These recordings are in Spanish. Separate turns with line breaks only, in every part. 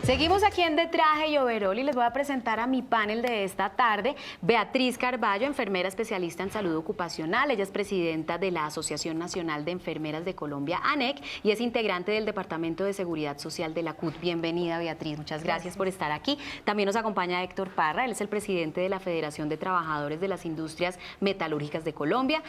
Seguimos aquí en De Traje y Overol y les voy a presentar a mi panel de esta tarde, Beatriz Carballo, enfermera especialista en salud ocupacional. Ella es presidenta de la Asociación Nacional de Enfermeras de Colombia, ANEC, y es integrante del Departamento de Seguridad Social de la CUT. Bienvenida, Beatriz, muchas gracias por estar aquí. También nos acompaña Héctor Parra, él es el presidente de la Federación de Trabajadores de las Industrias Metalúrgicas de Colombia,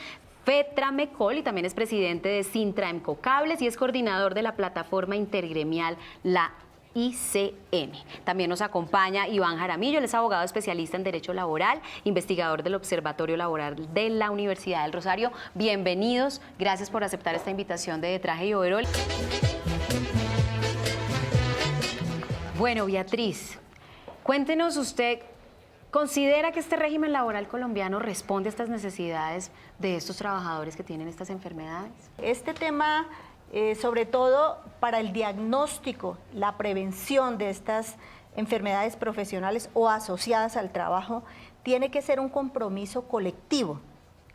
FETRAMECOL, y también es presidente de Sintraemco Cables y es coordinador de la plataforma intergremial La ICN. También nos acompaña Iván Jaramillo, él es abogado especialista en Derecho Laboral, investigador del Observatorio Laboral de la Universidad del Rosario. Bienvenidos, gracias por aceptar esta invitación de Traje y Overol. Bueno, Beatriz, cuéntenos usted, ¿considera que este régimen laboral colombiano responde a estas necesidades de estos trabajadores que tienen estas enfermedades?
Este tema, sobre todo para el diagnóstico, la prevención de estas enfermedades profesionales o asociadas al trabajo, tiene que ser un compromiso colectivo.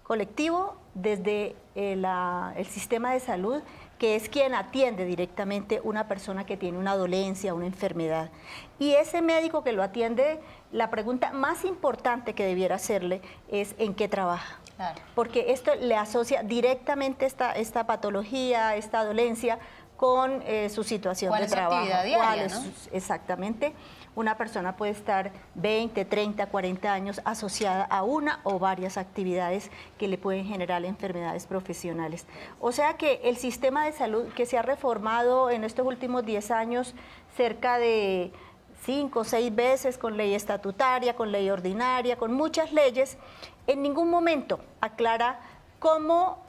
Colectivo desde el sistema de salud, que es quien atiende directamente una persona que tiene una dolencia, una enfermedad. Y ese médico que lo atiende, la pregunta más importante que debiera hacerle es ¿en qué trabaja? Claro. Porque esto le asocia directamente esta patología, esta dolencia, con su situación de trabajo. ¿Cuál es su actividad diaria, no? Exactamente. Una persona puede estar 20, 30, 40 años asociada a una o varias actividades que le pueden generar enfermedades profesionales. O sea que el sistema de salud que se ha reformado en estos últimos 10 años cerca de 5 o 6 veces con ley estatutaria, con ley ordinaria, con muchas leyes, en ningún momento aclara cómo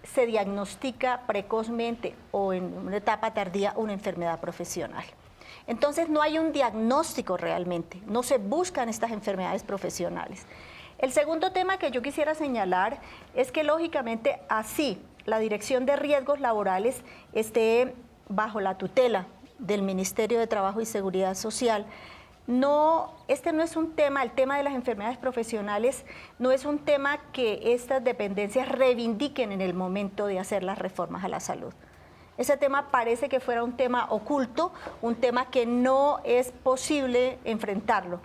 se diagnostica precozmente o en una etapa tardía una enfermedad profesional. Entonces no hay un diagnóstico realmente, no se buscan estas enfermedades profesionales. El segundo tema que yo quisiera señalar es que lógicamente así la Dirección de Riesgos Laborales esté bajo la tutela del Ministerio de Trabajo y Seguridad Social. Este no es un tema, el tema de las enfermedades profesionales no es un tema que estas dependencias reivindiquen en el momento de hacer las reformas a la salud. Ese tema parece que fuera un tema oculto, un tema que no es posible enfrentarlo,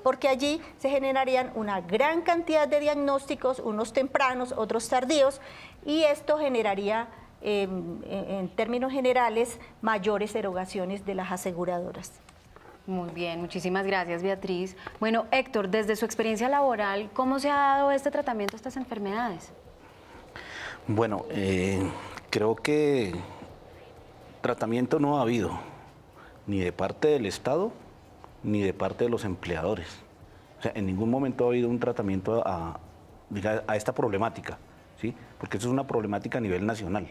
porque allí se generarían una gran cantidad de diagnósticos, unos tempranos, otros tardíos, y esto generaría, en términos generales, mayores erogaciones de las aseguradoras.
Muy bien, muchísimas gracias, Beatriz. Bueno, Héctor, desde su experiencia laboral, ¿cómo se ha dado este tratamiento a estas enfermedades?
Bueno, creo que tratamiento no ha habido, ni de parte del Estado, ni de parte de los empleadores. O sea, en ningún momento ha habido un tratamiento a esta problemática, ¿sí? Porque eso es una problemática a nivel nacional.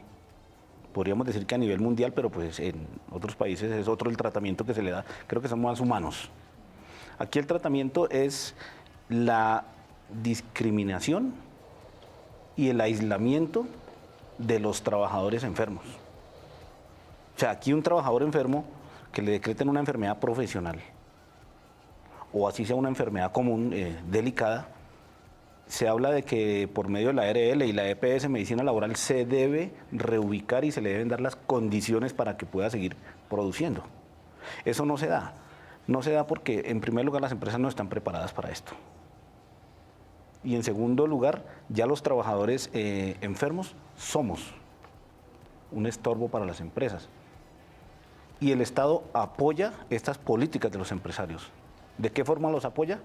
Podríamos decir que a nivel mundial, pero pues en otros países es otro el tratamiento que se le da. Creo que somos más humanos. Aquí el tratamiento es la discriminación y el aislamiento de los trabajadores enfermos. O sea, aquí un trabajador enfermo que le decreten una enfermedad profesional o así sea una enfermedad común, delicada, se habla de que por medio de la ARL y la EPS, Medicina Laboral, se debe reubicar y se le deben dar las condiciones para que pueda seguir produciendo. Eso no se da. No se da porque, en primer lugar, las empresas no están preparadas para esto. Y en segundo lugar, ya los trabajadores enfermos somos un estorbo para las empresas. Y el Estado apoya estas políticas de los empresarios. ¿De qué forma los apoya?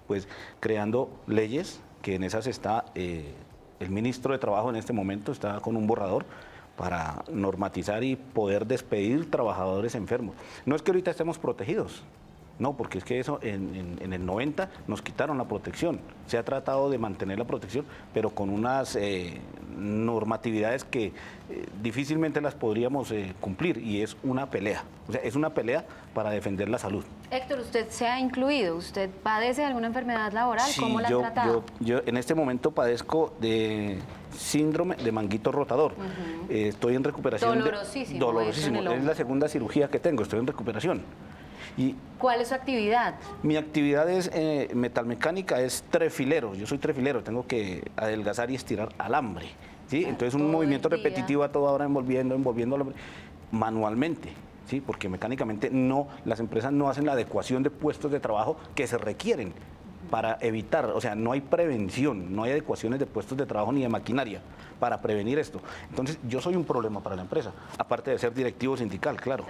Pues creando leyes, que en esas está el ministro de Trabajo en este momento, está con un borrador para normatizar y poder despedir trabajadores enfermos. No es que ahorita estemos protegidos, no, porque es que eso en el 90 nos quitaron la protección. Se ha tratado de mantener la protección, pero con unas normatividades que difícilmente las podríamos cumplir, y es una pelea. O sea, es una pelea para defender la salud.
Héctor, usted se ha incluido, ¿usted padece de alguna enfermedad laboral?
Sí,
¿Cómo la han tratado?
Yo en este momento padezco de síndrome de manguito rotador. Estoy en recuperación.
Dolorosísimo.
Dolorosísimo. Es la segunda cirugía que tengo, estoy en recuperación. Y
¿cuál es su actividad?
Mi actividad es metalmecánica, es trefilero. Yo soy trefilero, tengo que adelgazar y estirar alambre, ¿sí? Entonces un movimiento repetitivo a toda hora envolviendo manualmente. ¿sí? Porque mecánicamente las empresas no hacen la adecuación de puestos de trabajo que se requieren para evitar, o sea, no hay prevención, no hay adecuaciones de puestos de trabajo ni de maquinaria para prevenir esto. Entonces, yo soy un problema para la empresa, aparte de ser directivo sindical, claro.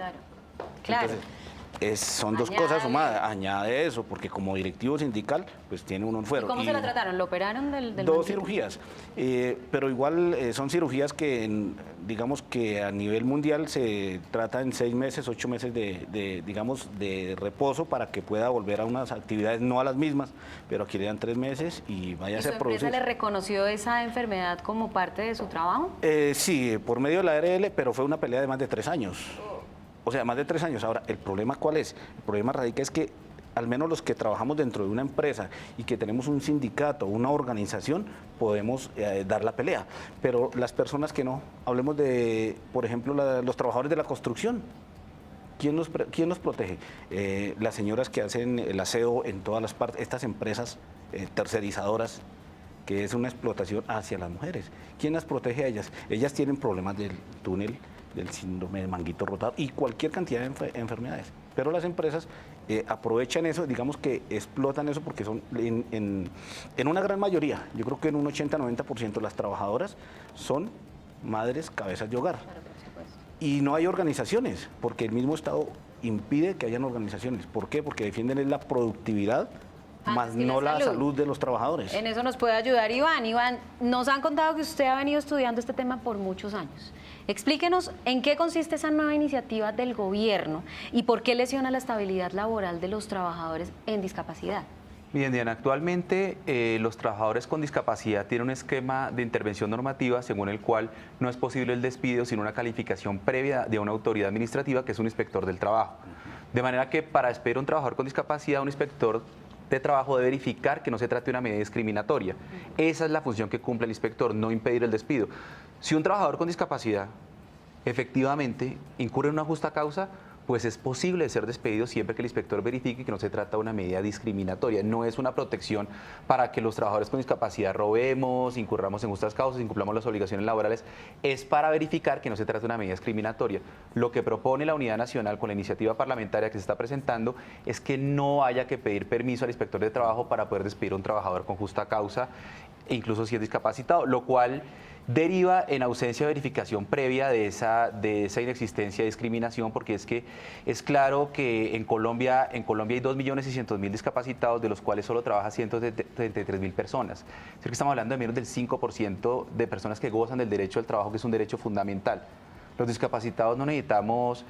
Claro.
Entonces, son dos
Añade.
cosas sumadas, añade eso, porque como directivo sindical, pues tiene uno un fuero.
¿Y cómo se la trataron? ¿Lo operaron del
Dos
manguito?
cirugías, pero igual son cirugías que, digamos que a nivel mundial se trata en 6 meses, 8 meses digamos, de reposo para que pueda volver a unas actividades, no a las mismas, pero aquí le dan 3 meses y vaya
¿Y
a
su
ser
empresa
producir.
le reconoció esa enfermedad como parte de su trabajo?
Sí, por medio de la ARL, pero fue una pelea de más de 3 años. O sea, más de 3 años. Ahora, ¿el problema cuál es? El problema radica es que al menos los que trabajamos dentro de una empresa y que tenemos un sindicato, una organización, podemos dar la pelea. Pero las personas que no, hablemos de, por ejemplo, los trabajadores de la construcción. ¿Quién nos protege? Las señoras que hacen el aseo en todas las partes, estas empresas tercerizadoras, que es una explotación hacia las mujeres. ¿Quién las protege a ellas? Ellas tienen problemas del túnel, del síndrome de manguito rotado y cualquier cantidad de enfermedades. Pero las empresas aprovechan eso, digamos que explotan eso porque son en una gran mayoría, yo creo que en un 80-90% las trabajadoras son madres cabezas de hogar. Y no hay organizaciones, porque el mismo Estado impide que hayan organizaciones. ¿Por qué? Porque defienden la productividad, más
que
no la salud de los trabajadores.
En eso nos puede ayudar Iván. Iván, nos han contado que usted ha venido estudiando este tema por muchos años. Explíquenos en qué consiste esa nueva iniciativa del gobierno y por qué lesiona la estabilidad laboral de los trabajadores en discapacidad.
Bien, Diana, actualmente los trabajadores con discapacidad tienen un esquema de intervención normativa según el cual no es posible el despido sin una calificación previa de una autoridad administrativa que es un inspector del trabajo. De manera que para despedir a un trabajador con discapacidad, un inspector de trabajo debe verificar que no se trate de una medida discriminatoria. Esa es la función que cumple el inspector, no impedir el despido. Si un trabajador con discapacidad efectivamente incurre en una justa causa, pues es posible ser despedido siempre que el inspector verifique que no se trata de una medida discriminatoria. No es una protección para que los trabajadores con discapacidad robemos, incurramos en justas causas, incumplamos las obligaciones laborales. Es para verificar que no se trata de una medida discriminatoria. Lo que propone la Unidad Nacional con la iniciativa parlamentaria que se está presentando es que no haya que pedir permiso al inspector de trabajo para poder despedir a un trabajador con justa causa, incluso si es discapacitado, lo cual deriva en ausencia de verificación previa de esa inexistencia de discriminación, porque es que es claro que en Colombia hay 2.600.000 discapacitados, de los cuales solo trabaja 133.000 personas. Es decir, que estamos hablando de menos del 5% de personas que gozan del derecho al trabajo, que es un derecho fundamental. Los discapacitados no necesitamos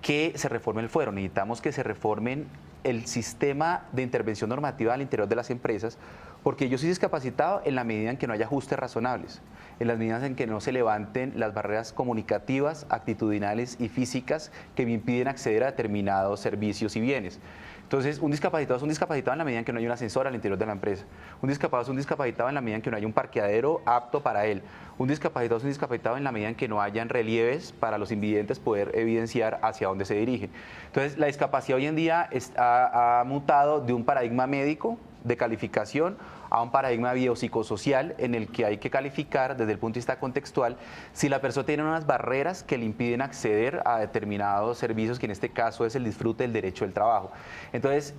que se reforme el fuero, necesitamos que se reformen el sistema de intervención normativa al interior de las empresas, porque yo soy discapacitado en la medida en que no haya ajustes razonables, en las medidas en que no se levanten las barreras comunicativas, actitudinales y físicas que me impiden acceder a determinados servicios y bienes. Entonces, un discapacitado es un discapacitado en la medida en que no hay un ascensor al interior de la empresa. Un discapacitado es un discapacitado en la medida en que no hay un parqueadero apto para él. Un discapacitado es un discapacitado en la medida en que no hayan relieves para los invidentes poder evidenciar hacia dónde se dirigen. Entonces, la discapacidad hoy en día ha mutado de un paradigma médico de calificación a un paradigma biopsicosocial en el que hay que calificar desde el punto de vista contextual si la persona tiene unas barreras que le impiden acceder a determinados servicios, que en este caso es el disfrute del derecho del trabajo. Entonces,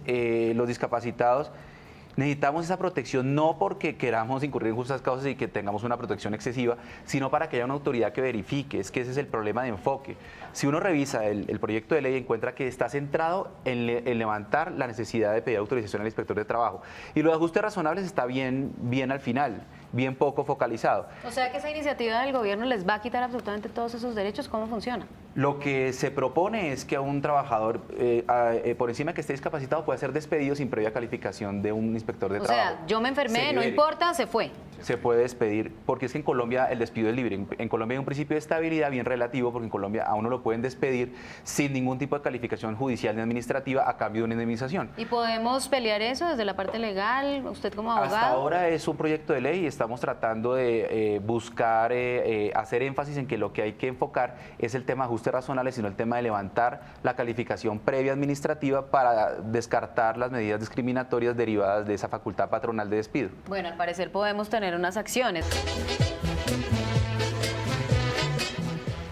los discapacitados necesitamos esa protección no porque queramos incurrir en justas causas y que tengamos una protección excesiva, sino para que haya una autoridad que verifique. Es que ese es el problema de enfoque. Si uno revisa el proyecto de ley, encuentra que está centrado en levantar la necesidad de pedir autorización al inspector de trabajo. Y los ajustes razonables está bien al final, bien poco focalizado.
O sea que esa iniciativa del gobierno les va a quitar absolutamente todos esos derechos. ¿Cómo funciona?
Lo que se propone es que a un trabajador, por encima de que esté discapacitado, pueda ser despedido sin previa calificación de un inspector de trabajo.
O sea, yo me enfermé, no importa, se fue.
Se puede despedir, porque es que en Colombia el despido es libre. En Colombia hay un principio de estabilidad bien relativo, porque en Colombia a uno lo pueden despedir sin ningún tipo de calificación judicial ni administrativa a cambio de una indemnización.
¿Y podemos pelear eso desde la parte legal, usted como abogado?
Hasta ahora es un proyecto de ley y estamos tratando de buscar hacer énfasis en que lo que hay que enfocar es el tema de ajustes razonables, sino el tema de levantar la calificación previa administrativa para descartar las medidas discriminatorias derivadas de esa facultad patronal de despido.
Bueno, al parecer podemos tener unas acciones.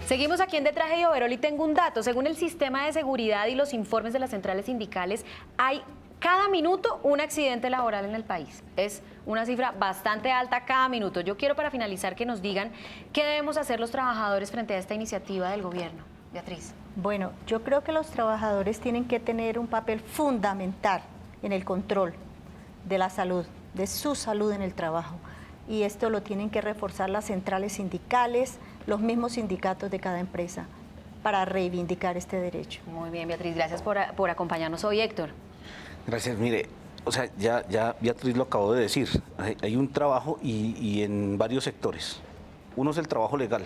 Seguimos aquí en De Traje y Overol y tengo un dato. Según el sistema de seguridad y los informes de las centrales sindicales, hay cada minuto un accidente laboral en el país. Es una cifra bastante alta cada minuto. Yo quiero, para finalizar, que nos digan qué debemos hacer los trabajadores frente a esta iniciativa del gobierno. Beatriz.
Bueno, yo creo que los trabajadores tienen que tener un papel fundamental en el control de la salud, de su salud en el trabajo. Y esto lo tienen que reforzar las centrales sindicales, los mismos sindicatos de cada empresa, para reivindicar este derecho.
Muy bien, Beatriz, gracias por acompañarnos hoy, Héctor.
Gracias, mire, o sea, ya Beatriz lo acabó de decir, hay un trabajo y en varios sectores. Uno es el trabajo legal,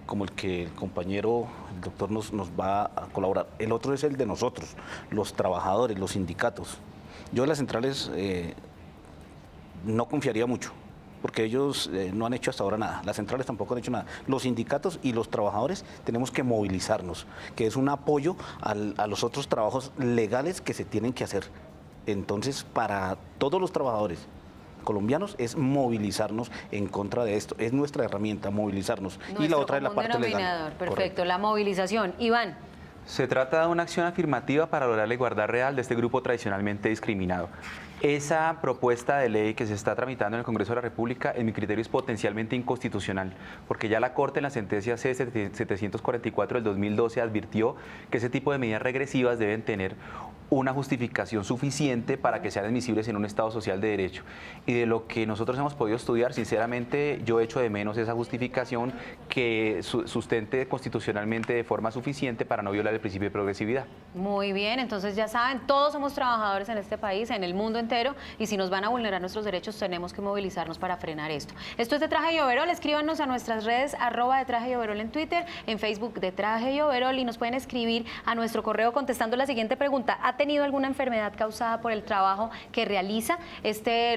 como el que el compañero, el doctor nos va a colaborar. El otro es el de nosotros, los trabajadores, los sindicatos. Yo de las centrales no confiaría mucho, porque ellos no han hecho hasta ahora nada, las centrales tampoco han hecho nada. Los sindicatos y los trabajadores tenemos que movilizarnos, que es un apoyo a los otros trabajos legales que se tienen que hacer. Entonces, para todos los trabajadores colombianos es movilizarnos en contra de esto, es nuestra herramienta, movilizarnos. Y la otra es la parte legal.
Perfecto,
Correcto.
la movilización. Iván.
Se trata de una acción afirmativa para lograr la igualdad real de este grupo tradicionalmente discriminado. Esa propuesta de ley que se está tramitando en el Congreso de la República, en mi criterio, es potencialmente inconstitucional, porque ya la Corte en la sentencia C-744 del 2012 advirtió que ese tipo de medidas regresivas deben tener una justificación suficiente para que sean admisibles en un Estado social de derecho. Y de lo que nosotros hemos podido estudiar, sinceramente, yo echo de menos esa justificación que sustente constitucionalmente de forma suficiente para no violar el principio de progresividad.
Muy bien, entonces ya saben, todos somos trabajadores en este país, en el mundo entero, y si nos van a vulnerar nuestros derechos, tenemos que movilizarnos para frenar esto. Esto es De Traje y Overol. Escríbanos a nuestras redes, @De Traje y Overol en Twitter, en Facebook De Traje y Overol, y nos pueden escribir a nuestro correo contestando la siguiente pregunta: ¿ha tenido alguna enfermedad causada por el trabajo que realiza?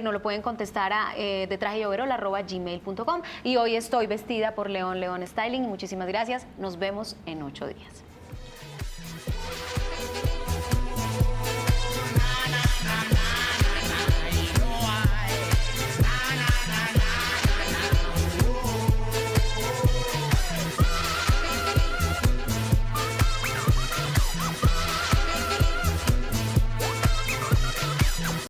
Nos lo pueden contestar a detrajeyoverol@gmail.com. Y hoy estoy vestida por León Styling. Muchísimas gracias. Nos vemos en 8 días.